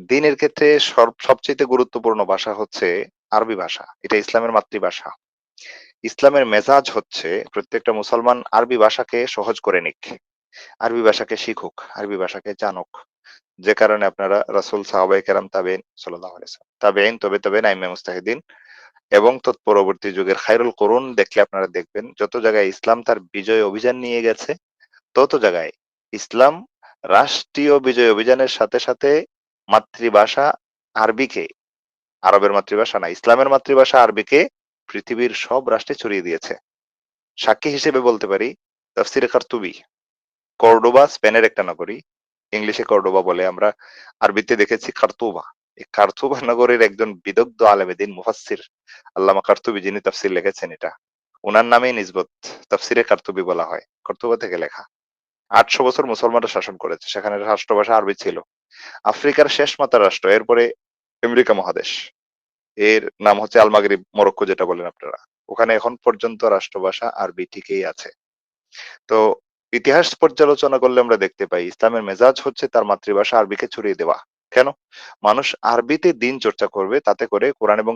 দ্বীনের ক্ষেত্রে সবচাইতে গুরুত্বপূর্ণ ভাষা হচ্ছে আরবি ভাষা। এটা ইসলামের মাতৃভাষা। ইসলামের মেজাজ হচ্ছে প্রত্যেকটা মুসলমান আরবি ভাষাকে সহজ করে নিক। আরবি ভাষাকে শিখুক, আরবি ভাষাকে জানুক। যে কারণে আপনারা রাসূল, সাহাবায়ে কেরাম, তাবেঈন সাল্লাল্লাহু আলাইহি ওয়াসাল্লাম, তাবেঈন, তবে তাবেঈন, আইম্মায়ে মুজতাহিদিন এবং তৎপরবর্তী যুগের খায়রুল কুরুন দেখলে আপনারা দেখবেন যত জায়গায় ইসলাম তার বিজয় অভিযান নিয়ে গেছে, তত জায়গায় ইসলাম রাষ্ট্রীয় বিজয় অভিযানের সাথে সাথে মাতৃভাষা আরবিকে, আরবের মাতৃভাষা না, ইসলামের মাতৃভাষা আরবিকে পৃথিবীর সব রাষ্ট্রে ছড়িয়ে দিয়েছে। সাক্ষী হিসেবে বলতে পারি তাফসিরে কারতুবী, কর্ডোবা স্পেনের একটা নগরী, ইংলিশে কর্ডোবা বলে, আমরা আরবিতে দেখেছি কার্তুবা। এই কার্তুবা নগরীর একজন বিদগ্ধ আলেমে দ্বীন মুফাসসির আল্লামা কারতুবী, যিনি তাফসির লিখেছেন, এটা উনার নামেই নিসবত তাফসিরে কারতুবী বলা হয়, কর্তুবা থেকে লেখা। ৮০০ বছর মুসলমানরা শাসন করেছে, সেখানে রাষ্ট্রভাষা আরবি ছিল। আফ্রিকার শেষ মাতার রাষ্ট্র, এরপরে আমেরিকা মহাদেশ, এর নাম হচ্ছে আল মাগরিব, মরক্কো যেটা বলেন আপনারা। ওখানে এখন পর্যন্ত রাষ্ট্রভাষা আরবি ঠিকই আছে। তো ইতিহাস পর্যালোচনা করলে আমরা দেখতে পাই ইসলামের মেজাজ হচ্ছে তার মাতৃভাষা আরবিকে ছড়িয়ে দেওয়া। কেন? মানুষ আরবিতে দিন চর্চা করবে, তাতে করে কোরআন এবং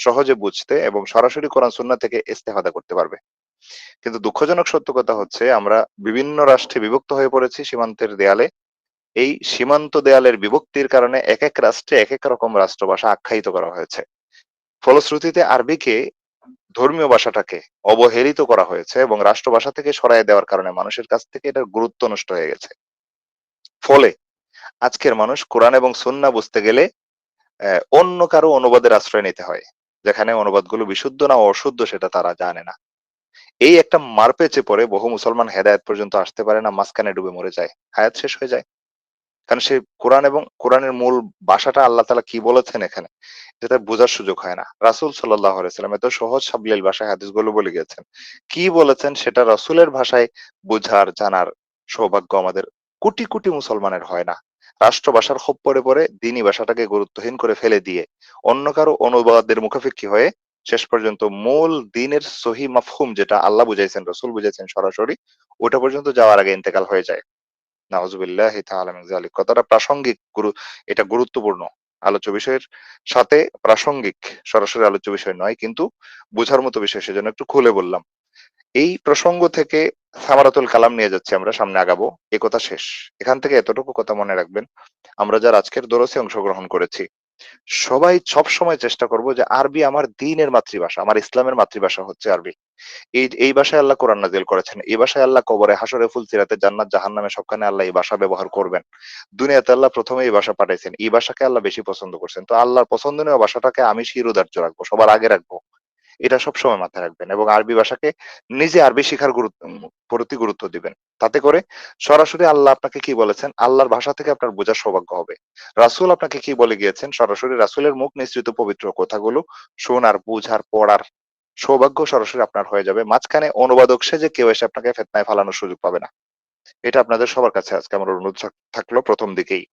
সহজে বুঝতে এবং সরাসরি কোরআন সুন্নাহ থেকে ইস্তেফাদা করতে পারবে। কিন্তু দুঃখজনক সত্য কথা হচ্ছে আমরা বিভিন্ন রাষ্ট্রে বিভক্ত হয়ে পড়েছি সীমান্তের দেয়ালে। এই সীমান্ত দেয়ালের বিভক্তির কারণে একেক রাষ্ট্রে একেক রকম রাষ্ট্রভাষা আখ্যায়িত করা হয়েছে। ফলশ্রুতিতে আরবিকে, ধর্মীয় ভাষাটাকে অবহেলিত করা হয়েছে এবং রাষ্ট্রভাষা থেকে সরায় দেওয়ার কারণে মানুষের কাছ থেকে এটার গুরুত্ব নষ্ট হয়ে গেছে। ফলে আজকের মানুষ কোরআন এবং সুন্নাহ বুঝতে গেলে অন্য কারো অনুবাদের আশ্রয় নিতে হয়। যেখানে অনুবাদগুলো বিশুদ্ধ না অশুদ্ধ সেটা তারা জানে না। এই একটা মারপ্যাচে পড়ে বহু মুসলমান হেদায়েত পর্যন্ত আসতে পারে না, মাঝখানে ডুবে মরে যায়। হায়াত শেষ হয়ে যায়। কারণ সে কোরআন এবং কোরআনের মূল ভাষাটা আল্লাহ তাআলা কি বলেছেন এখানে, এটা তার বোঝার সুযোগ হয় না। রাসূল সাল্লাল্লাহু আলাইহি ওয়াসাল্লাম এত সহজ সাবলীল ভাষায় হাদিসগুলো বলে গিয়েছেন। কি বলেছেন সেটা রাসূলের ভাষায় বুঝার, জানার সৌভাগ্য আমাদের কোটি কোটি মুসলমানের হয় না। রাষ্ট্রভাষার খপ্পরে পড়ে দ্বীনি ভাষাটাকে গুরুত্বহীন করে ফেলে দিয়ে অন্য কারো অনুবাদের মুখাপেক্ষী হয়ে শেষ পর্যন্ত মূল দ্বীনের সহি মাফহুম, যেটা আল্লাহ বুঝাইছেন, রাসূল বুঝাইছেন সরাসরি, ওটা পর্যন্ত যাওয়ার আগে ইন্তেকাল হয়ে যায়। নাউযুবিল্লাহি তাআলা মিন যালিক। কথাটা প্রাসঙ্গিক, এটা গুরুত্বপূর্ণ। আলোচ্য বিষয়ের সাথে প্রাসঙ্গিক, সরাসরি আলোচ্য বিষয় নয়, কিন্তু বোঝার মতো বিষয়, সেজন্য একটু খুলে বললাম। এই প্রসঙ্গ থেকে সামারাতুল কালাম নিয়ে যাচ্ছি, আমরা সামনে আগাবো। এ কথা শেষ। এখান থেকে এতটুকু কথা মনে রাখবেন, আমরা যারা আজকের দরসে অংশগ্রহণ করেছি, সবাই সবসময় চেষ্টা করব যে আরবি আমার দ্বীনের মাতৃভাষা, আমার ইসলামের মাতৃভাষা হচ্ছে আরবি। এই ভাষায় আল্লাহ কোরআন নাযিল করেছেন। এই ভাষায় আল্লাহ কবরে, হাসরে, ফুলসিরাতে, জান্নাত, জাহান্নামে সবখানে আল্লাহ এই ভাষা ব্যবহার করবেন। দুনিয়াতে আল্লাহ ১ম এই ভাষা পাঠাইছেন। এই ভাষাকে আল্লাহ বেশি পছন্দ করছেন। তো আল্লাহর পছন্দনীয় ভাষাটাকে আমি শিরোধার্য রাখবো, সবার আগে রাখবো। এটা সবসময় মাথায় রাখবেন এবং আরবি ভাষাকে নিজে আরবি শিখার প্রতি গুরুত্ব দিবেন। তাতে করে সরাসরি আল্লাহ আপনাকে কি বলেছেন, আল্লাহর ভাষা থেকে আপনার বোঝার সৌভাগ্য হবে। রাসূল আপনাকে কি বলে গিয়েছেন, সরাসরি রাসূলের মুখ নিঃসৃত পবিত্র কথাগুলো শোনার, বুঝার, পড়ার সৌভাগ্য সরাসরি আপনার হয়ে যাবে। মাঝখানে অনুবাদক সেজে কেউ এসে আপনাকে ফিতনায় ফালানোর সুযোগ পাবে না। এটা আপনাদের সবার কাছে আজকে আমার অনুরোধ থাকলো ১ম দিকেই।